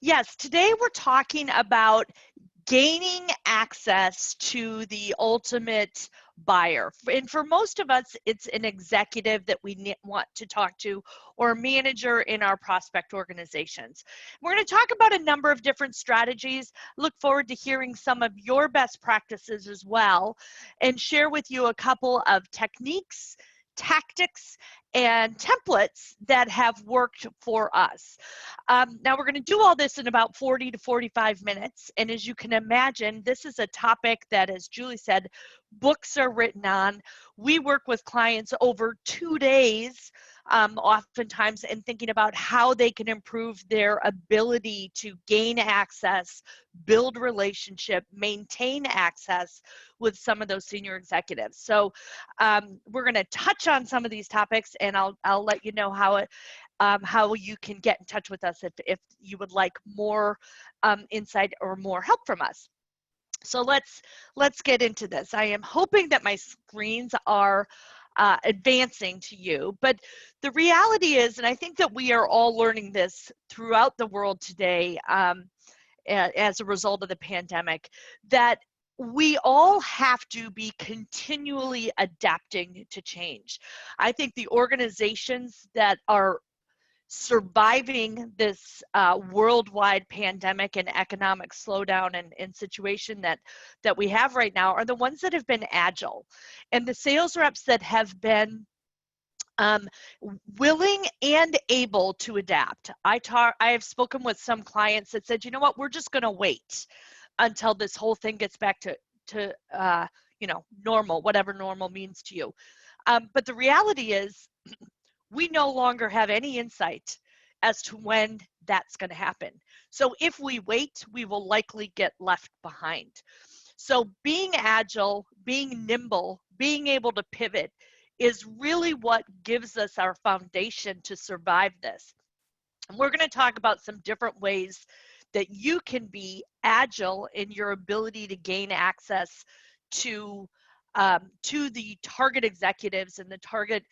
Yes, today we're talking about gaining access to the ultimate buyer. And for most of us, it's an executive that we want to talk to or a manager in our prospect organizations. We're going to talk about a number of different strategies. Look forward to hearing some of your best practices as well and share with you a couple of techniques, tactics, and templates that have worked for us. Now we're going to do all this in about 40 to 45 minutes. And as you can imagine, this is a topic that, as Julie said, books are written on. We work with clients over 2 days, oftentimes, and thinking about how they can improve their ability to gain access, build relationship, maintain access with some of those senior executives. So we're going to touch on some of these topics, and I'll let you know how you can get in touch with us if you would like more insight or more help from us. So let's get into this. I am hoping that my screens are advancing to you, but the reality is, and I think that we are all learning this throughout the world today as a result of the pandemic, that we all have to be continually adapting to change. I think the organizations that are surviving this worldwide pandemic and economic slowdown and situation that we have right now are the ones that have been agile, and the sales reps that have been willing and able to adapt. I have spoken with some clients that said, you know what, we're just going to wait until this whole thing gets back to normal, whatever normal means to you. But the reality is, we no longer have any insight as to when that's going to happen. So if we wait, we will likely get left behind. So being agile, being nimble, being able to pivot is really what gives us our foundation to survive this. And we're going to talk about some different ways that you can be agile in your ability to gain access to the target executives and the target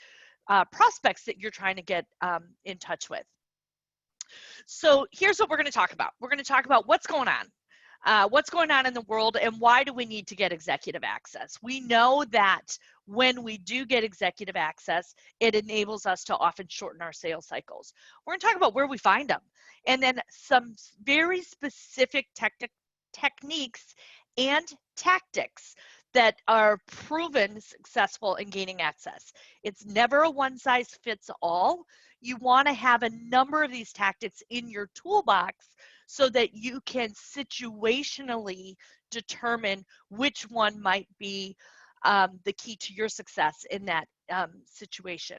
prospects that you're trying to get in touch with. So here's what we're going to talk about. We're going to talk about what's going on in the world, and why do we need to get executive access. We know that when we do get executive access, it enables us to often shorten our sales cycles. We're going to talk about where we find them, and then some very specific techniques and tactics that are proven successful in gaining access. It's never a one-size-fits-all. You want to have a number of these tactics in your toolbox so that you can situationally determine which one might be the key to your success in that situation.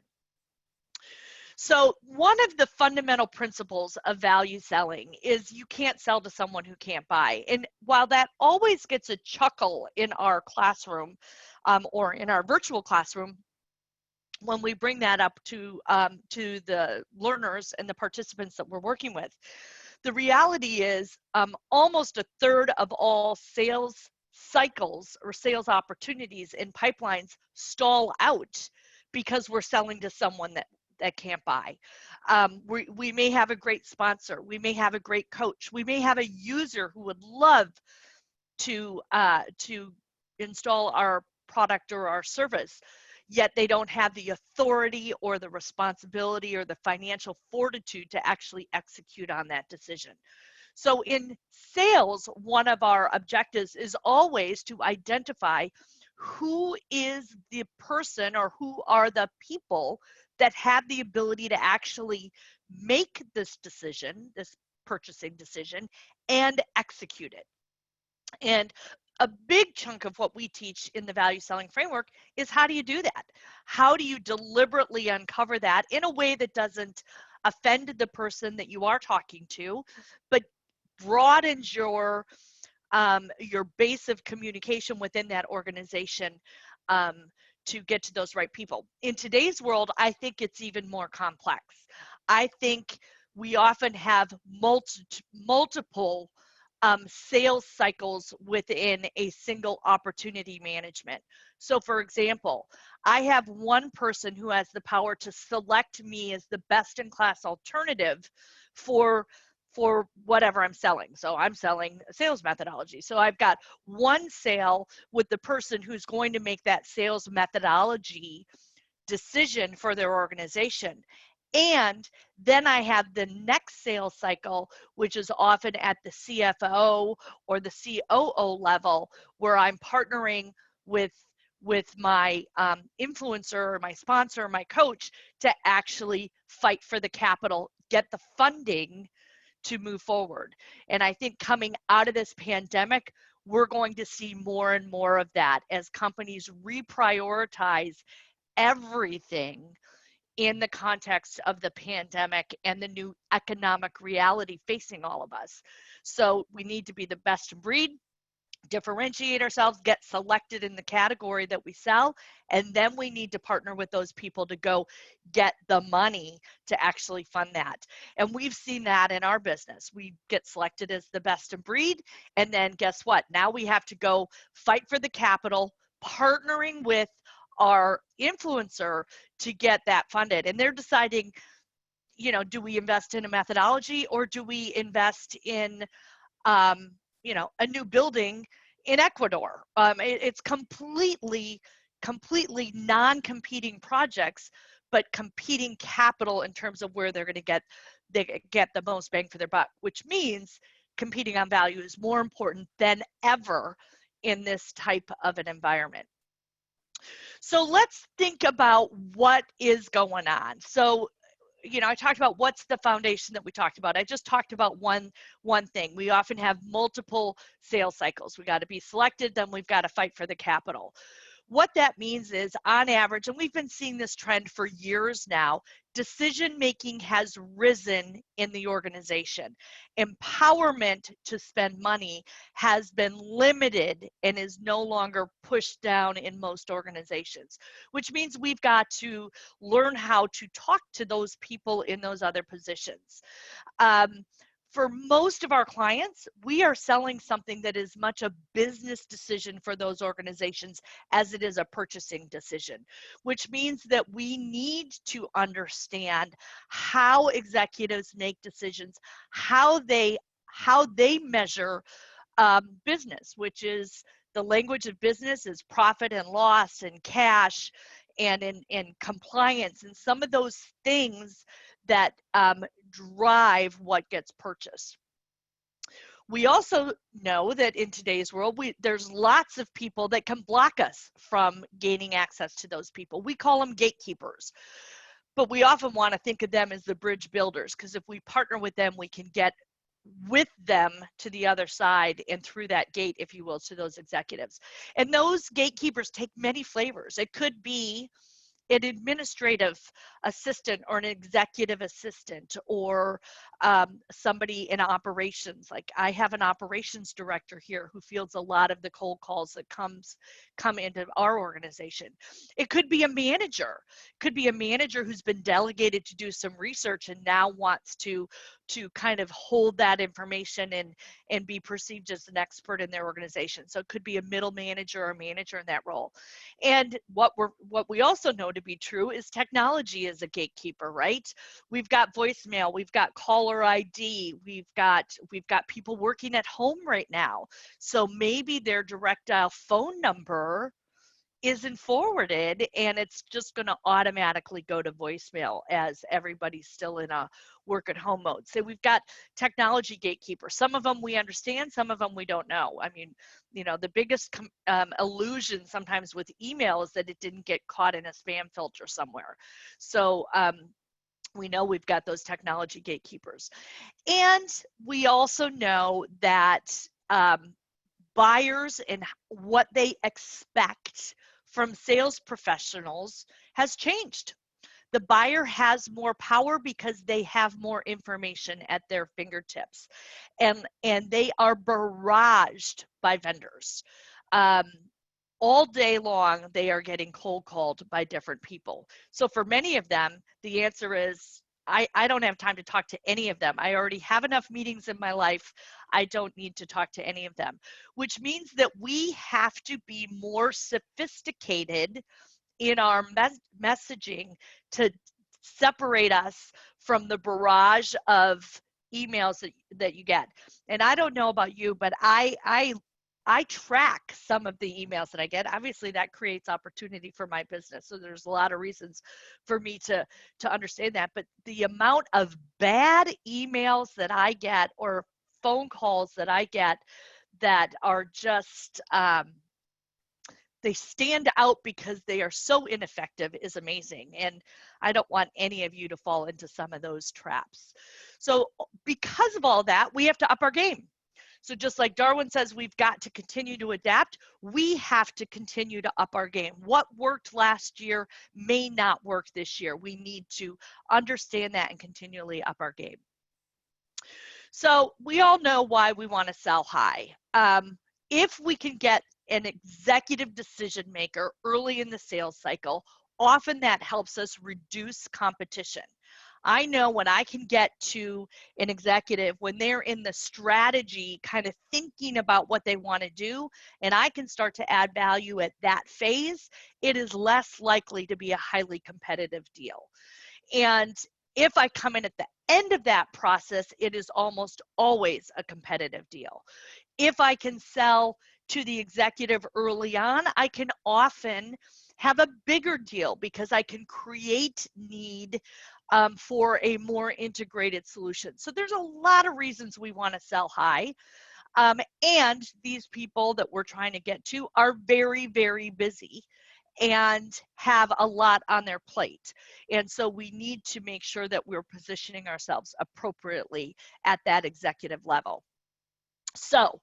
So one of the fundamental principles of value selling is you can't sell to someone who can't buy. And while that always gets a chuckle in our classroom or in our virtual classroom, when we bring that up to the learners and the participants that we're working with, the reality is almost a third of all sales cycles or sales opportunities in pipelines stall out because we're selling to someone that can't buy. We may have a great sponsor. We may have a great coach. We may have a user who would love to install our product or our service, yet they don't have the authority or the responsibility or the financial fortitude to actually execute on that decision. So in sales, one of our objectives is always to identify who is the person or who are the people that have the ability to actually make this decision, this purchasing decision, and execute it. And a big chunk of what we teach in the value selling framework is how do you do that? How do you deliberately uncover that in a way that doesn't offend the person that you are talking to, but broadens your base of communication within that organization to get to those right people. In today's world, I think it's even more complex. I think we often have multiple sales cycles within a single opportunity management. So for example, I have one person who has the power to select me as the best in class alternative for for whatever I'm selling. So I'm selling a sales methodology. So I've got one sale with the person who's going to make that sales methodology decision for their organization. And then I have the next sales cycle, which is often at the CFO or the COO level, where I'm partnering with my influencer or my sponsor or my coach to actually fight for the capital, get the funding to move forward. And I think coming out of this pandemic, we're going to see more and more of that as companies reprioritize everything in the context of the pandemic and the new economic reality facing all of us. So we need to be the best in breed, differentiate ourselves, get selected in the category that we sell, and then we need to partner with those people to go get the money to actually fund that. And we've seen that in our business. We get selected as the best in breed, and then guess what? Now we have to go fight for the capital, partnering with our influencer to get that funded. And they're deciding, you know, do we invest in a methodology or do we invest in you know, a new building in Ecuador? It's completely non-competing projects, but competing capital in terms of where they're going to get the most bang for their buck, which means competing on value is more important than ever in this type of an environment. So let's think about what is going on. So, you know, I talked about what's the foundation that we talked about. I just talked about one thing. We often have multiple sales cycles. We got to be selected, then we've got to fight for the capital. What that means is, on average, and we've been seeing this trend for years now, decision making has risen in the organization. Empowerment to spend money has been limited and is no longer pushed down in most organizations, which means we've got to learn how to talk to those people in those other positions. For most of our clients, we are selling something that is much a business decision for those organizations as it is a purchasing decision, which means that we need to understand how executives make decisions, how they measure business, which is the language of business is profit and loss and cash and in compliance and some of those things that drive what gets purchased. We also know that in today's world, there's lots of people that can block us from gaining access to those people. We call them gatekeepers, but we often want to think of them as the bridge builders, because if we partner with them, we can get with them to the other side and through that gate, if you will, to those executives. And those gatekeepers take many flavors. It could be an administrative assistant or an executive assistant or somebody in operations. Like I have an operations director here who fields a lot of the cold calls that come into our organization. It could be a manager. It could be a manager who's been delegated to do some research and now wants to kind of hold that information and be perceived as an expert in their organization. So it could be a middle manager or a manager in that role. And what we also know to be true is technology is a gatekeeper, right? We've got voicemail, we've got caller ID, we've got people working at home right now. So maybe their direct dial phone number isn't forwarded and it's just going to automatically go to voicemail as everybody's still in a work at home mode. So we've got technology gatekeepers. Some of them we understand, some of them we don't know. I mean, you know, the biggest illusion sometimes with email is that it didn't get caught in a spam filter somewhere. So we know we've got those technology gatekeepers. And we also know that buyers and what they expect from sales professionals has changed. The buyer has more power because they have more information at their fingertips, and they are barraged by vendors. All day long, they are getting cold called by different people. So for many of them, the answer is, I don't have time to talk to any of them. I already have enough meetings in my life. I don't need to talk to any of them, which means that we have to be more sophisticated in our messaging to separate us from the barrage of emails that you get. And I don't know about you, but I track some of the emails that I get. Obviously, that creates opportunity for my business. So there's a lot of reasons for me to understand that. But the amount of bad emails that I get or phone calls that I get that are just they stand out because they are so ineffective is amazing. And I don't want any of you to fall into some of those traps. So because of all that, we have to up our game. So just like Darwin says, we've got to continue to adapt. We have to continue to up our game. What worked last year may not work this year. We need to understand that and continually up our game. So we all know why we want to sell high. If we can get an executive decision maker early in the sales cycle, often that helps us reduce competition. I know when I can get to an executive when they're in the strategy, kind of thinking about what they want to do, and I can start to add value at that phase, it is less likely to be a highly competitive deal. And if I come in at the end of that process, it is almost always a competitive deal. If I can sell to the executive early on, I can often have a bigger deal because I can create need for a more integrated solution. So there's a lot of reasons we want to sell high. And these people that we're trying to get to are very, very busy and have a lot on their plate. And so we need to make sure that we're positioning ourselves appropriately at that executive level. So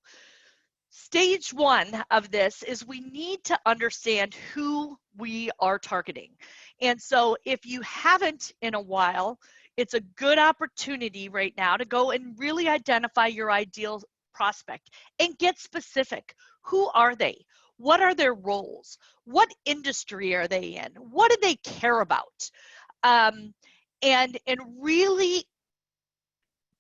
stage one of this is we need to understand who we are targeting. And so if you haven't in a while, it's a good opportunity right now to go and really identify your ideal prospect and get specific. Who are they? What are their roles? What industry are they in? What do they care about? And really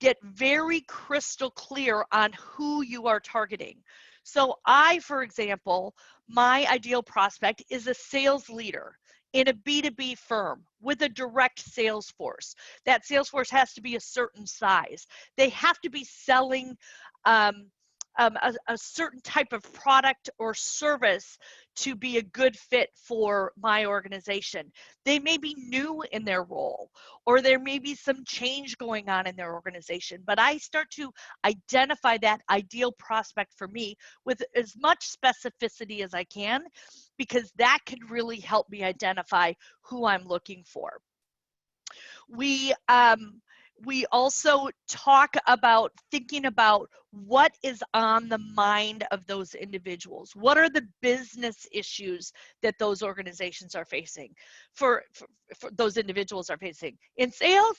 get very crystal clear on who you are targeting. So I, for example, my ideal prospect is a sales leader in a B2B firm with a direct sales force. That sales force has to be a certain size. They have to be selling a certain type of product or service to be a good fit for my organization. They may be new in their role, or there may be some change going on in their organization, but I start to identify that ideal prospect for me with as much specificity as I can, because that can really help me identify who I'm looking for. We also talk about thinking about what is on the mind of those individuals. What are the business issues that those organizations are facing, for those individuals are facing? In sales,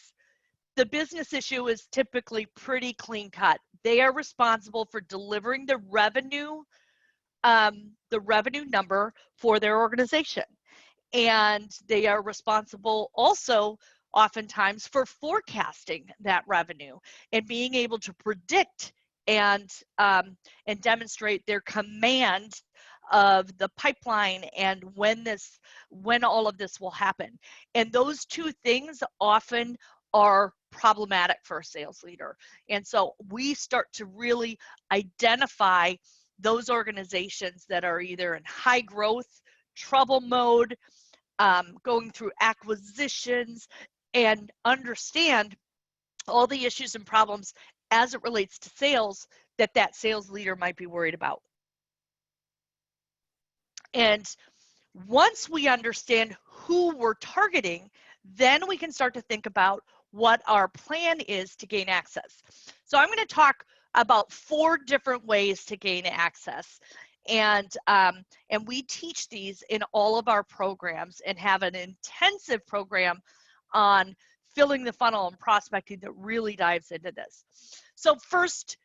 the business issue is typically pretty clean cut. They are responsible for delivering the revenue number for their organization. And they are responsible also oftentimes for forecasting that revenue and being able to predict and demonstrate their command of the pipeline and when all of this will happen. And those two things often are problematic for a sales leader. And so we start to really identify those organizations that are either in high growth, trouble mode, going through acquisitions, and understand all the issues and problems as it relates to sales that sales leader might be worried about. And once we understand who we're targeting, then we can start to think about what our plan is to gain access. So I'm going to talk about 4 different ways to gain access. And we teach these in all of our programs and have an intensive program on filling the funnel and prospecting that really dives into this. So first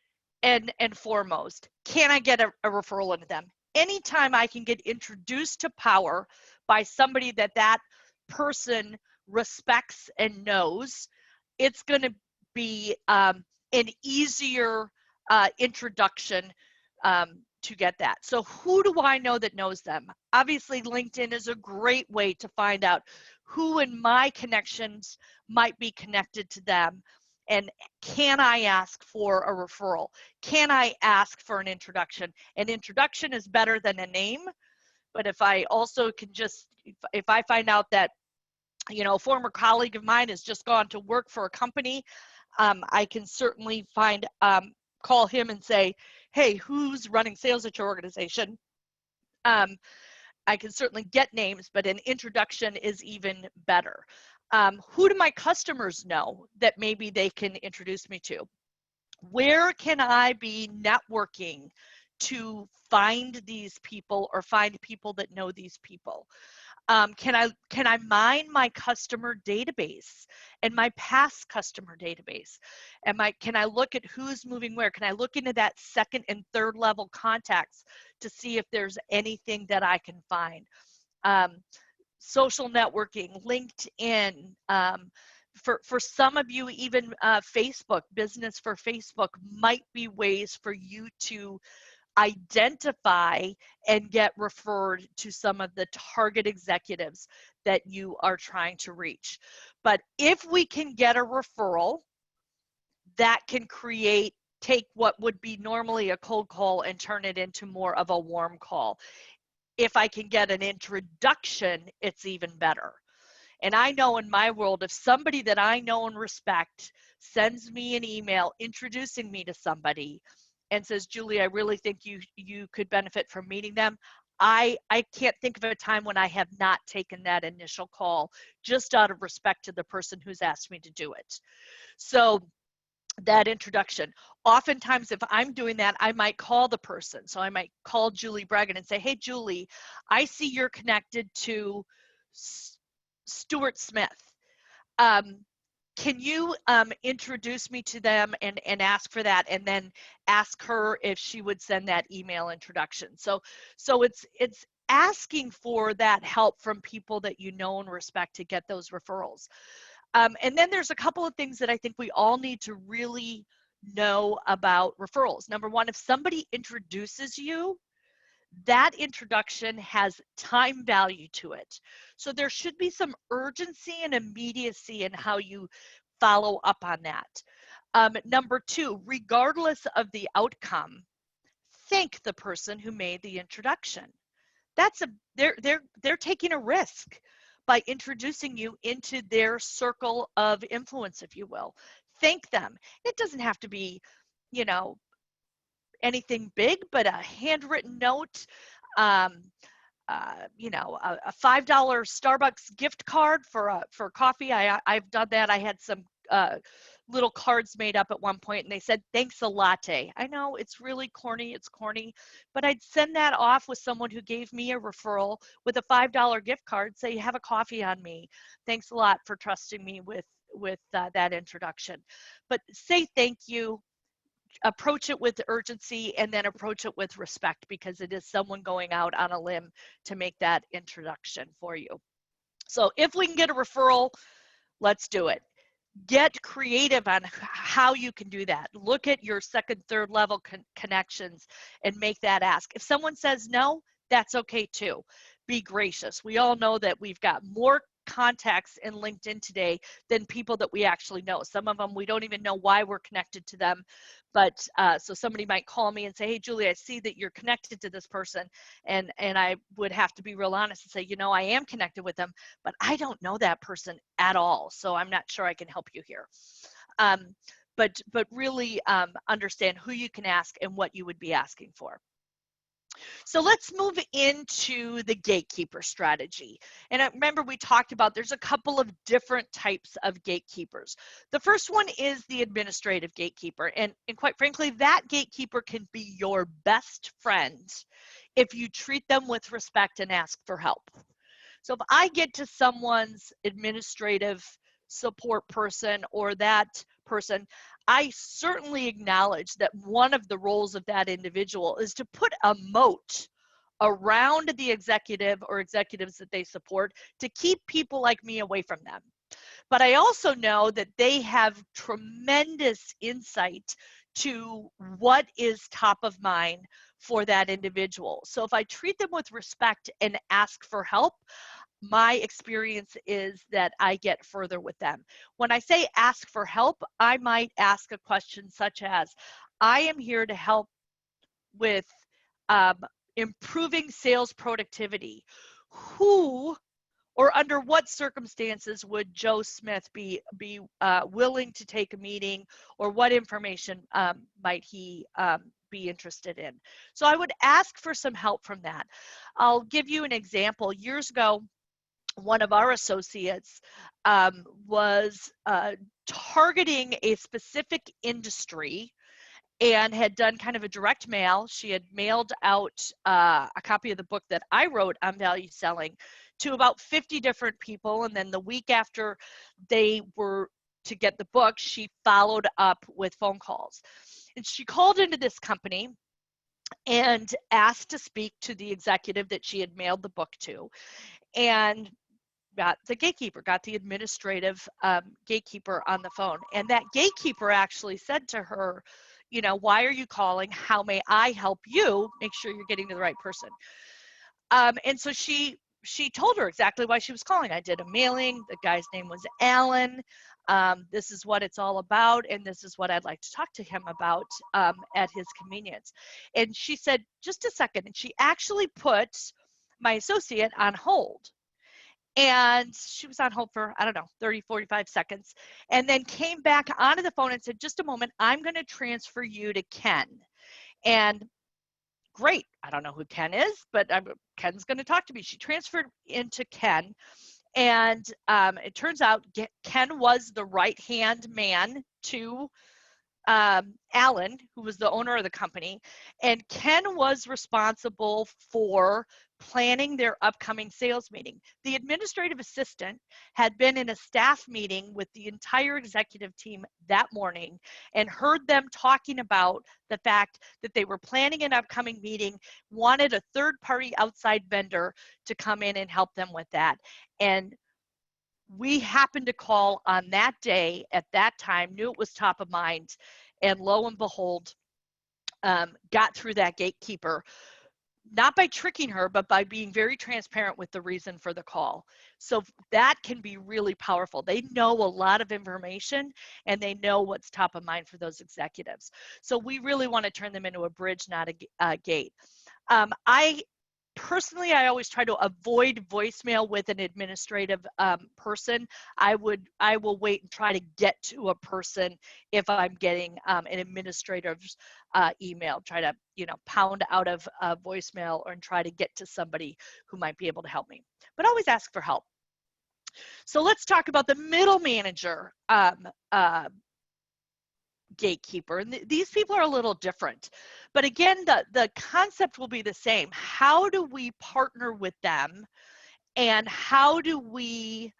and foremost, can I get a referral into them? Anytime I can get introduced to power by somebody that person respects and knows, it's going to be an easier introduction to get that. So who do I know that knows them? Obviously, LinkedIn is a great way to find out who in my connections might be connected to them. And can I ask for a referral? Can I ask for an introduction? An introduction is better than a name, but if I also can just, if I find out that, you know, a former colleague of mine has just gone to work for a company, I can certainly call him and say, hey, who's running sales at your organization? I can certainly get names, but an introduction is even better. Who do my customers know that maybe they can introduce me to? Where can I be networking to find these people or find people that know these people? Can I mine my customer database and my past customer database? Can I look at who's moving where? Can I look into that second and third level contacts to see if there's anything that I can find? Social networking, LinkedIn, for some of you, even Facebook, business for Facebook might be ways for you to identify and get referred to some of the target executives that you are trying to reach. But if we can get a referral, that can take what would be normally a cold call and turn it into more of a warm call. If I can get an introduction, it's even better. And I know in my world, if somebody that I know and respect sends me an email introducing me to somebody and says, Julie, I really think you could benefit from meeting them, I can't think of a time when I have not taken that initial call just out of respect to the person who's asked me to do it. So that introduction. Oftentimes, if I'm doing that, I might call the person. So I might call Julie Bregan and say, hey, Julie, I see you're connected to Stuart Smith. Can you introduce me to them and ask for that, and then ask her if she would send that email introduction. So it's asking for that help from people that you know and respect to get those referrals. And then there's a couple of things that I think we all need to really know about referrals. Number one, if somebody introduces you, that introduction has time value to it. So there should be some urgency and immediacy in how you follow up on that. Number two, regardless of the outcome, thank the person who made the introduction. They're taking a risk by introducing you into their circle of influence, if you will. Thank them. It doesn't have to be, you know, anything big, but a handwritten note, you know, a $5 Starbucks gift card for coffee. I've done that. I had some little cards made up at one point, and they said, thanks a latte. I know it's really corny, but I'd send that off with someone who gave me a referral with a $5 gift card, say, have a coffee on me. Thanks a lot for trusting me with that introduction. But say thank you, approach it with urgency, and then approach it with respect, because it is someone going out on a limb to make that introduction for you. So if we can get a referral, let's do it. Get creative on how you can do that. Look at your second, third level connections and make that ask. If someone says no, that's okay too. Be gracious. We all know that we've got more contacts in LinkedIn today than people that we actually know. Some of them we don't even know why we're connected to them. But so somebody might call me and say, hey, Julie, I see that you're connected to this person. And I would have to be real honest and say, you know, I am connected with them, but I don't know that person at all. So I'm not sure I can help you here. But really understand who you can ask and what you would be asking for. So let's move into the gatekeeper strategy. And remember, we talked about there's a couple of different types of gatekeepers. The first one is the administrative gatekeeper. And quite frankly, that gatekeeper can be your best friend if you treat them with respect and ask for help. So if I get to someone's administrative support person or that person, I certainly acknowledge that one of the roles of that individual is to put a moat around the executive or executives that they support to keep people like me away from them. But I also know that they have tremendous insight to what is top of mind for that individual. So if I treat them with respect and ask for help, my experience is that I get further with them. When I say ask for help, I might ask a question such as, I am here to help with um, improving sales productivity. Who or under what circumstances would Joe Smith be willing to take a meeting, or what information might he be interested in? So I would ask for some help from that. I'll give you an example. Years ago, one of our associates was targeting a specific industry and had done kind of a direct mail. She had mailed out a copy of the book that I wrote on value selling to about 50 different people. And then the week after they were to get the book, she followed up with phone calls. And she called into this company and asked to speak to the executive that she had mailed the book to, and got the gatekeeper, got the administrative gatekeeper on the phone. And that gatekeeper actually said to her, you know, why are you calling? How may I help you? Make sure you're getting to the right person. And so she told her exactly why she was calling. I did a mailing. The guy's name was Alan. This is what it's all about, and this is what I'd like to talk to him about at his convenience. And she said, just a second. And she actually put my associate on hold. And she was on hold for, I don't know, 30, 45 seconds, and then came back onto the phone and said, just a moment, I'm going to transfer you to Ken. And great, I don't know who Ken is, but Ken's going to talk to me. She transferred into Ken, and it turns out Ken was the right-hand man to Alan, who was the owner of the company, and Ken was responsible for planning their upcoming sales meeting. The administrative assistant had been in a staff meeting with the entire executive team that morning and heard them talking about the fact that they were planning an upcoming meeting, wanted a third-party outside vendor to come in and help them with that. And we happened to call on that day at that time, knew it was top of mind, and lo and behold, got through that gatekeeper, not by tricking her, but by being very transparent with the reason for the call. So that can be really powerful. They know a lot of information, and they know what's top of mind for those executives. So we really want to turn them into a bridge, not a gate. Personally, I always try to avoid voicemail with an administrative person. I will wait and try to get to a person if I'm getting an administrator's email. Try to, you know, pound out of voicemail and try to get to somebody who might be able to help me. But always ask for help. So let's talk about the middle manager gatekeeper. And these people are a little different. But again, the concept will be the same. How do we partner with them, and how do we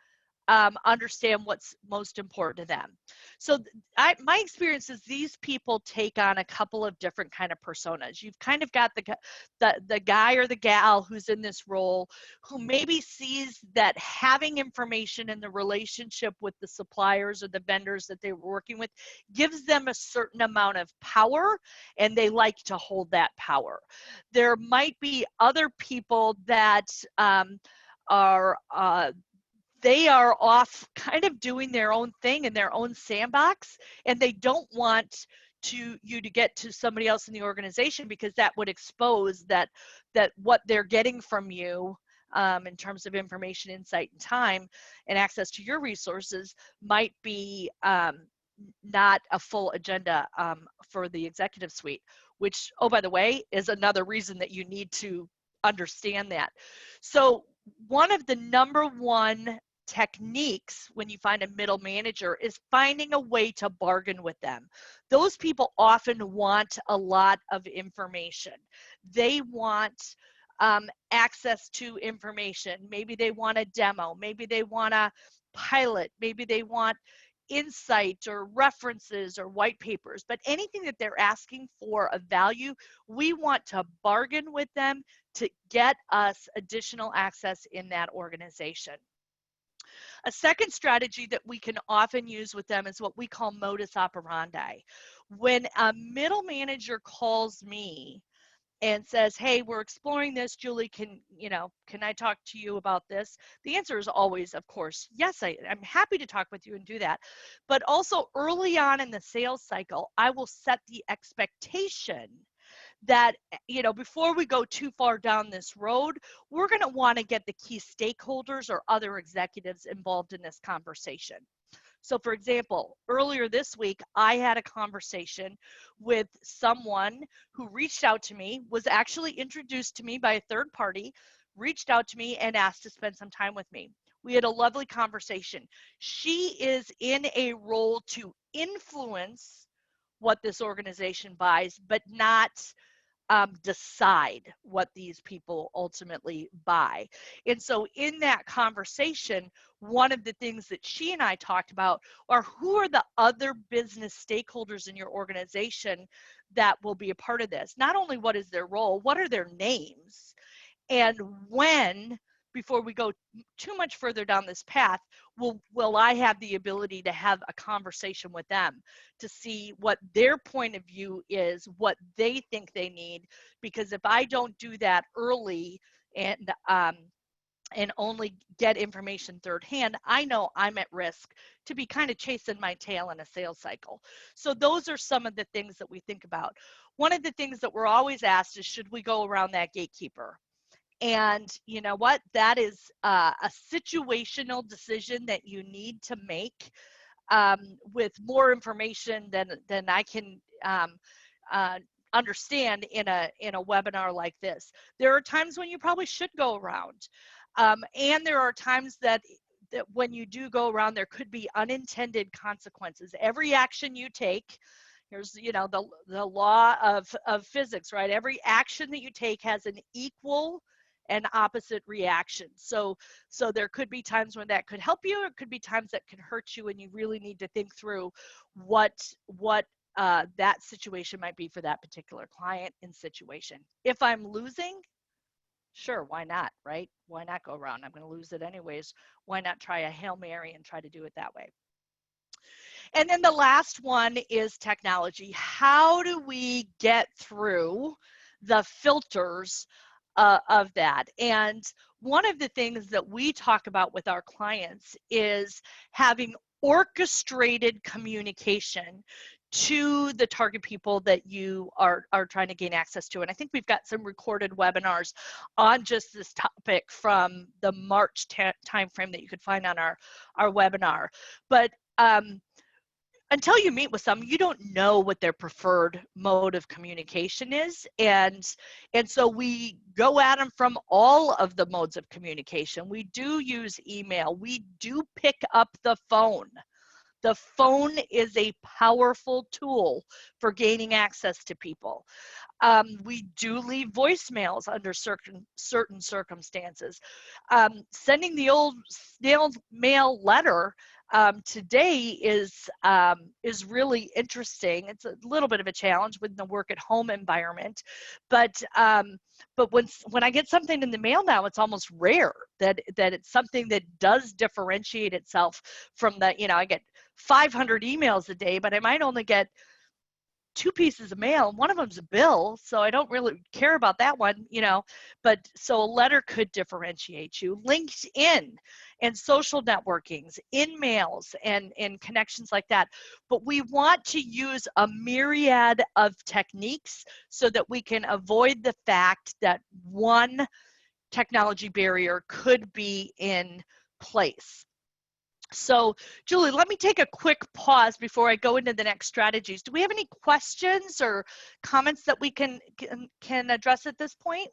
understand what's most important to them? So my experience is these people take on a couple of different kind of personas. You've kind of got the guy or the gal who's in this role who maybe sees that having information in the relationship with the suppliers or the vendors that they were working with gives them a certain amount of power, and they like to hold that power. There might be other people that they are off kind of doing their own thing in their own sandbox, and they don't want you to get to somebody else in the organization, because that would expose that what they're getting from you in terms of information, insight, and time, and access to your resources might be not a full agenda for the executive suite, which, oh, by the way, is another reason that you need to understand that. So one of the number one techniques when you find a middle manager is finding a way to bargain with them. Those people often want a lot of information. They want access to information. Maybe they want a demo. Maybe they want a pilot. Maybe they want insight or references or white papers. But anything that they're asking for of value, we want to bargain with them to get us additional access in that organization. A second strategy that we can often use with them is what we call modus operandi. When a middle manager calls me and says, hey, we're exploring this, Julie, can I talk to you about this? The answer is always, of course, yes, I'm happy to talk with you and do that. But also early on in the sales cycle, I will set the expectation that, before we go too far down this road, we're going to want to get the key stakeholders or other executives involved in this conversation. So for example, earlier this week, I had a conversation with someone who reached out to me, was actually introduced to me by a third party, reached out to me and asked to spend some time with me. We had a lovely conversation. She is in a role to influence what this organization buys, but not decide what these people ultimately buy. And so in that conversation, one of the things that she and I talked about are who are the other business stakeholders in your organization that will be a part of this. Not only what is their role, what are their names, and when, before we go too much further down this path, will I have the ability to have a conversation with them to see what their point of view is, what they think they need. Because if I don't do that early and only get information third hand, I know I'm at risk to be kind of chasing my tail in a sales cycle. So those are some of the things that we think about. One of the things that we're always asked is, should we go around that gatekeeper? And you know what? That is a situational decision that you need to make with more information than I can understand in a webinar like this. There are times when you probably should go around, and there are times that when you do go around, there could be unintended consequences. Every action you take, here's the law of physics, right? Every action that you take has an equal and opposite reaction. So there could be times when that could help you, or it could be times that could hurt you, and you really need to think through what that situation might be for that particular client and situation. If I'm losing, sure, why not, right? Why not go around? I'm going to lose it anyways. Why not try a Hail Mary and try to do it that way? And then the last one is technology. How do we get through the filters of that? And one of the things that we talk about with our clients is having orchestrated communication to the target people that you are trying to gain access to. And I think we've got some recorded webinars on just this topic from the March timeframe that you could find on our webinar. But until you meet with some, you don't know what their preferred mode of communication is. And so we go at them from all of the modes of communication. We do use email. We do pick up the phone. The phone is a powerful tool for gaining access to people. We do leave voicemails under certain circumstances. Sending the old snail mail letter today is really interesting. It's a little bit of a challenge with the work at home environment, but when I get something in the mail now, it's almost rare that it's something that does differentiate itself from the, I get 500 emails a day, but I might only get 2 pieces of mail. One of them's a bill, so I don't really care about that one, but so a letter could differentiate you. LinkedIn and social networkings, in-mails and connections like that. But we want to use a myriad of techniques so that we can avoid the fact that one technology barrier could be in place. So, Julie, let me take a quick pause before I go into the next strategies. Do we have any questions or comments that we can address at this point?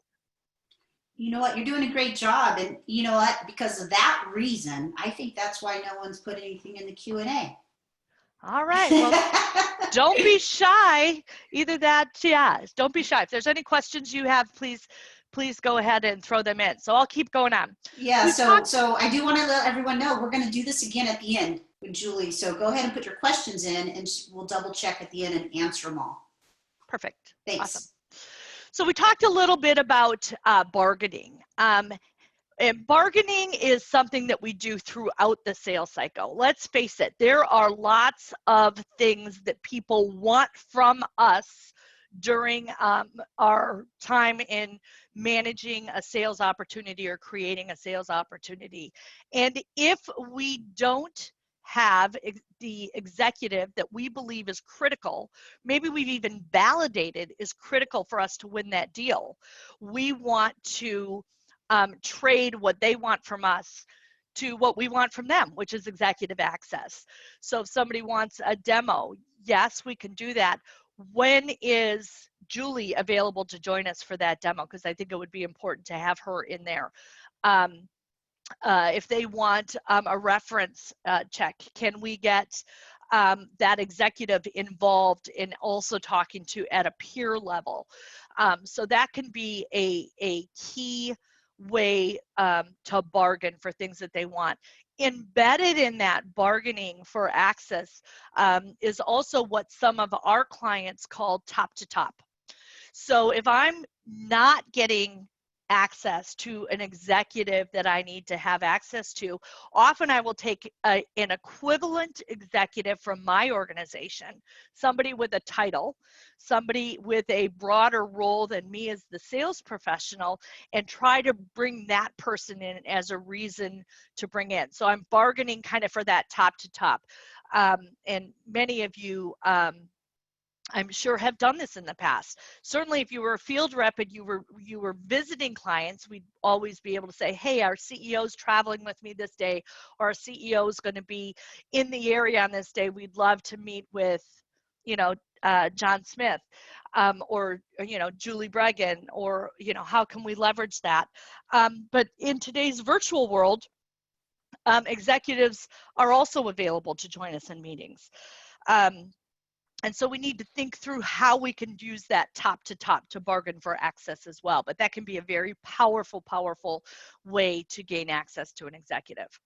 You know what? You're doing a great job. And you know what? Because of that reason, I think that's why no one's put anything in the Q&A. All right. Well, don't be shy. Either that, yeah, don't be shy. If there's any questions you have, please go ahead and throw them in. So I'll keep going on. Yeah, so I do want to let everyone know we're going to do this again at the end with Julie. So go ahead and put your questions in and we'll double check at the end and answer them all. Perfect. Thanks. Awesome. So we talked a little bit about bargaining. And bargaining is something that we do throughout the sales cycle. Let's face it, there are lots of things that people want from us during our time in managing a sales opportunity or creating a sales opportunity. And if we don't have the executive that we believe is critical, maybe we've even validated is critical for us to win that deal, we want to trade what they want from us to what we want from them, which is executive access. So if somebody wants a demo, yes, we can do that. When is Julie available to join us for that demo? Because I think it would be important to have her in there. If they want a reference check, can we get that executive involved in also talking to at a peer level? So that can be a key way to bargain for things that they want. Embedded in that bargaining for access is also what some of our clients call top to top. So if I'm not getting access to an executive that I need to have access to, often I will take an equivalent executive from my organization, somebody with a title, somebody with a broader role than me as the sales professional, and try to bring that person in as a reason to bring in. So I'm bargaining kind of for that top to top. And many of you I'm sure have done this in the past. Certainly if you were a field rep and you were visiting clients, we'd always be able to say, hey, our CEO's traveling with me this day, or our CEO is going to be in the area on this day. We'd love to meet with, John Smith, or Julie Bregan, or how can we leverage that? But in today's virtual world, executives are also available to join us in meetings. And so we need to think through how we can use that top to top to bargain for access as well. But that can be a very powerful, powerful way to gain access to an executive.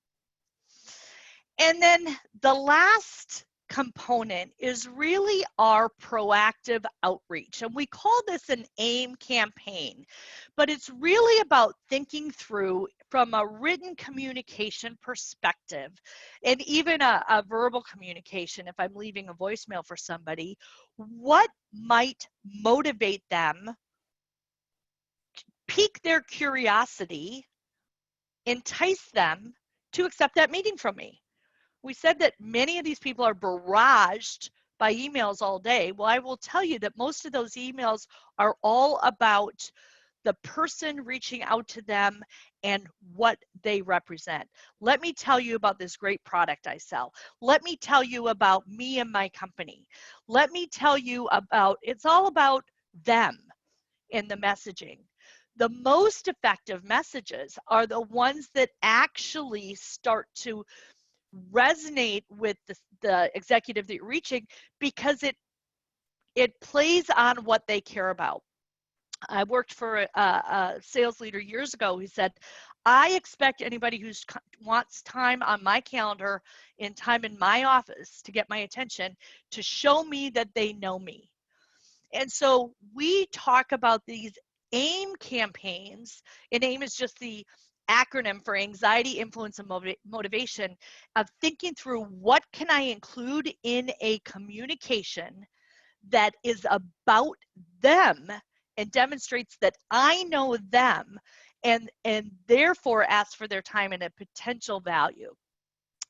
And then the last component is really our proactive outreach. And we call this an AIM campaign, but it's really about thinking through from a written communication perspective, and even a verbal communication, if I'm leaving a voicemail for somebody, what might motivate them, pique their curiosity, entice them to accept that meeting from me. We said that many of these people are barraged by emails all day. Well, I will tell you that most of those emails are all about the person reaching out to them and what they represent. Let me tell you about this great product I sell. Let me tell you about me and my company. Let me tell you about, it's all about them in the messaging. The most effective messages are the ones that actually start to resonate with the executive that you're reaching, because it plays on what they care about. I worked for a sales leader years ago who said, I expect anybody who wants time on my calendar and time in my office to get my attention to show me that they know me. And so we talk about these AIM campaigns, and AIM is just the acronym for anxiety, influence, and motivation, of thinking through what can I include in a communication that is about them and demonstrates that I know them, and therefore ask for their time and a potential value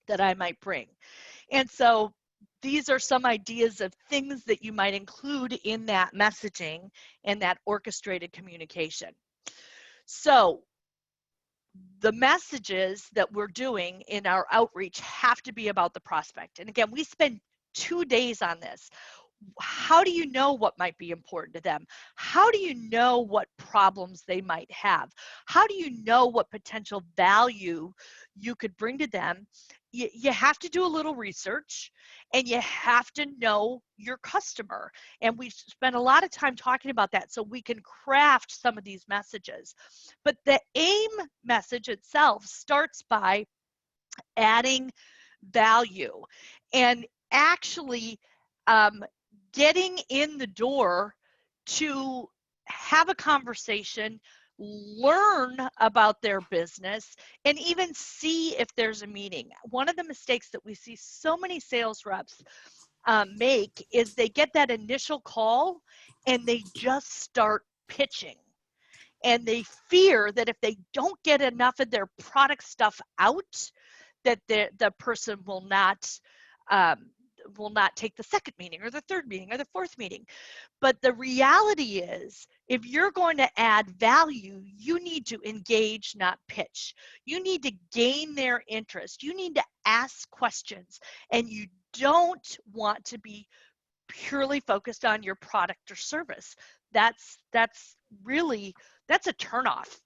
that I might bring. And so these are some ideas of things that you might include in that messaging and that orchestrated communication. So the messages that we're doing in our outreach have to be about the prospect. And again, we spend 2 days on this. How do you know what might be important to them? How do you know what problems they might have? How do you know what potential value you could bring to them? You have to do a little research, and you have to know your customer. And we spent a lot of time talking about that so we can craft some of these messages. But the AIM message itself starts by adding value and actually getting in the door to have a conversation, learn about their business, and even see if there's a meeting. One of the mistakes that we see so many sales reps make is they get that initial call and they just start pitching. And they fear that if they don't get enough of their product stuff out, that the person will not take the second meeting or the third meeting or the fourth meeting. But the reality is, if you're going to add value, you need to engage, not pitch. You need to gain their interest. You need to ask questions, and you don't want to be purely focused on your product or service. That's a turnoff.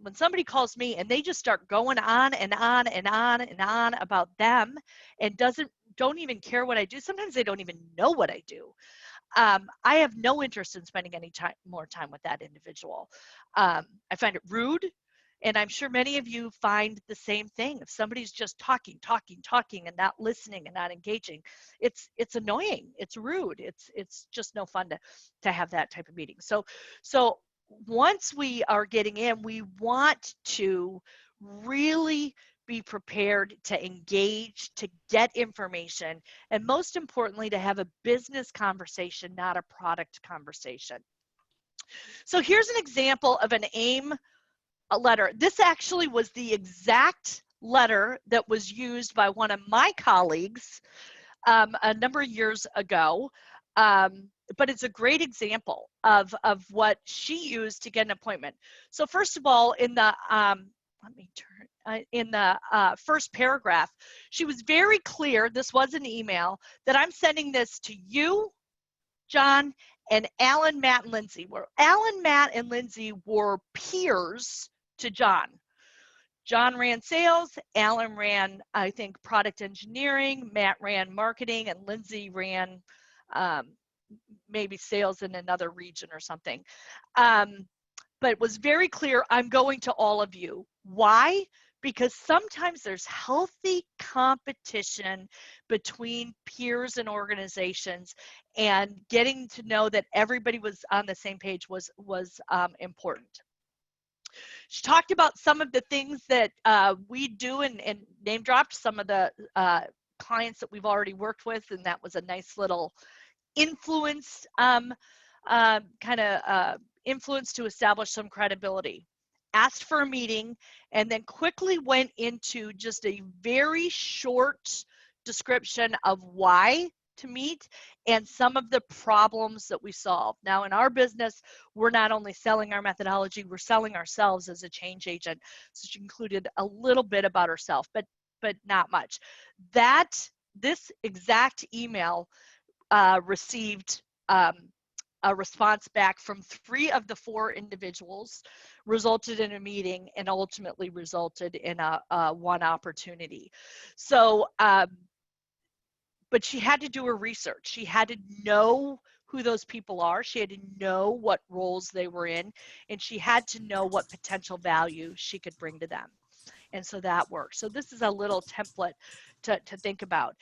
When somebody calls me and they just start going on and on and on and on about them and don't even care what I do, sometimes they don't even know what I do. I have no interest in spending any more time with that individual. I find it rude, and I'm sure many of you find the same thing. If somebody's just talking and not listening and not engaging, it's annoying. It's rude. It's just no fun to have that type of meeting. So once we are getting in, we want to really be prepared to engage, to get information, and most importantly, to have a business conversation, not a product conversation. So here's an example of an AIM letter. This actually was the exact letter that was used by one of my colleagues a number of years ago. But it's a great example of what she used to get an appointment. So first of all, in the first paragraph, she was very clear, this was an email, that I'm sending this to you, John, and Alan, Matt, and Lindsay. Where Alan, Matt, and Lindsay were peers to John. John ran sales, Alan ran, I think, product engineering, Matt ran marketing, and Lindsay ran maybe sales in another region or something. But it was very clear, I'm going to all of you. Why? Because sometimes there's healthy competition between peers and organizations, and getting to know that everybody was on the same page was important. She talked about some of the things that we do and name dropped some of the clients that we've already worked with, and that was a nice little influence, influence to establish some credibility. Asked for a meeting and then quickly went into just a very short description of why to meet and some of the problems that we solve. Now in our business, we're not only selling our methodology, we're selling ourselves as a change agent. So she included a little bit about herself, but not much. This exact email received a response back from 3 of the 4 individuals, resulted in a meeting, and ultimately resulted in a one opportunity. So, but she had to do her research. She had to know who those people are. She had to know what roles they were in, and she had to know what potential value she could bring to them. And so that worked. So this is a little template to think about.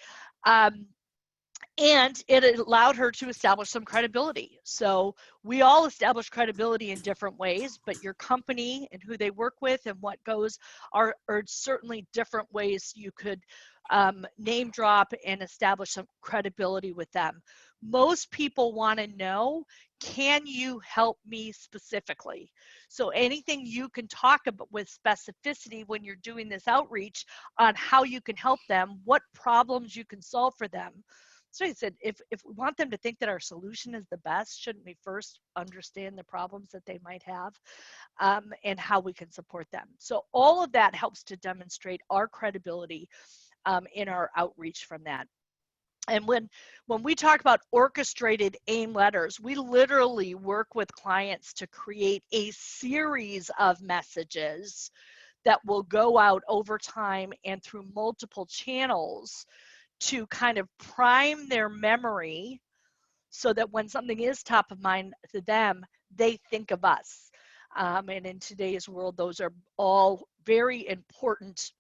And it allowed her to establish some credibility. So we all establish credibility in different ways, but your company and who they work with and what goes are certainly different ways you could name drop and establish some credibility with them. Most people want to know, can you help me specifically? So anything you can talk about with specificity when you're doing this outreach on how you can help them, what problems you can solve for them. So he said, if we want them to think that our solution is the best, shouldn't we first understand the problems that they might have and how we can support them? So all of that helps to demonstrate our credibility in our outreach from that. And when we talk about orchestrated AIM letters, we literally work with clients to create a series of messages that will go out over time and through multiple channels to kind of prime their memory so that when something is top of mind to them, they think of us. And in today's world, those are all very important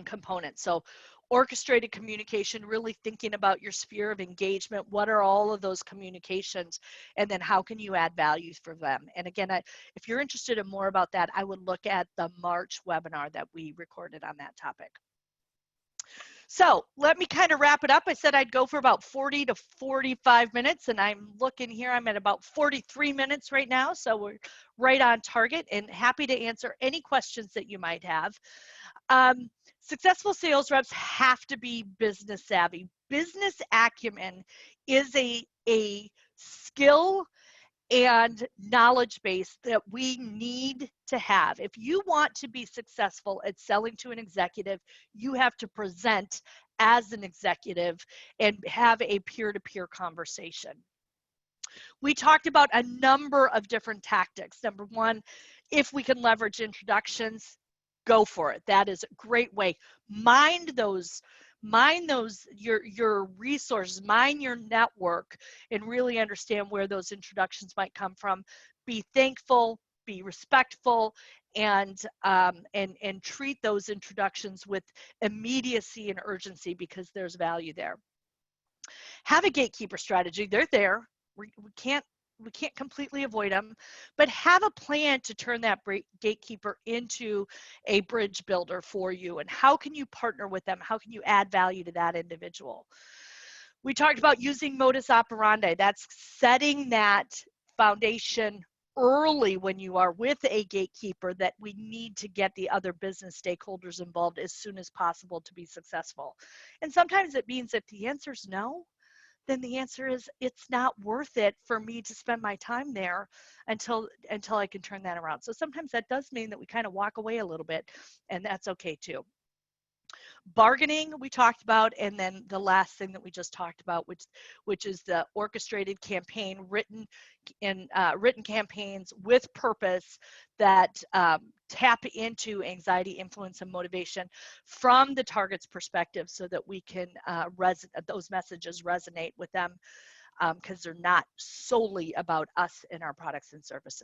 components. So orchestrated communication, really thinking about your sphere of engagement. What are all of those communications? And then how can you add value for them? And again, if you're interested in more about that, I would look at the March webinar that we recorded on that topic. So let me kind of wrap it up. I said I'd go for about 40 to 45 minutes, and I'm looking here, I'm at about 43 minutes right now. So we're right on target, and happy to answer any questions that you might have. Successful sales reps have to be business savvy. Business acumen is a skill and knowledge base that we need to have. If you want to be successful at selling to an executive, you have to present as an executive and have a peer-to-peer conversation. We talked about a number of different tactics. Number one, if we can leverage introductions, go for it. That is a great way. Mind those your resources, mine your network, and really understand where those introductions might come from. Be thankful, be respectful, and treat those introductions with immediacy and urgency, because there's value there. Have a gatekeeper strategy. They're there. We can't completely avoid them, but have a plan to turn that gatekeeper into a bridge builder for you. And how can you partner with them? How can you add value to that individual? We talked about using modus operandi. That's setting that foundation early when you are with a gatekeeper, that we need to get the other business stakeholders involved as soon as possible to be successful. And sometimes it means if the answer is no, then the answer is it's not worth it for me to spend my time there until I can turn that around. So sometimes that does mean that we kind of walk away a little bit, and that's okay too. Bargaining we talked about, and then the last thing that we just talked about, which is the orchestrated campaign, written campaigns with purpose that tap into anxiety, influence, and motivation from the target's perspective, so that we can those messages resonate with them, because they're not solely about us and our products and services.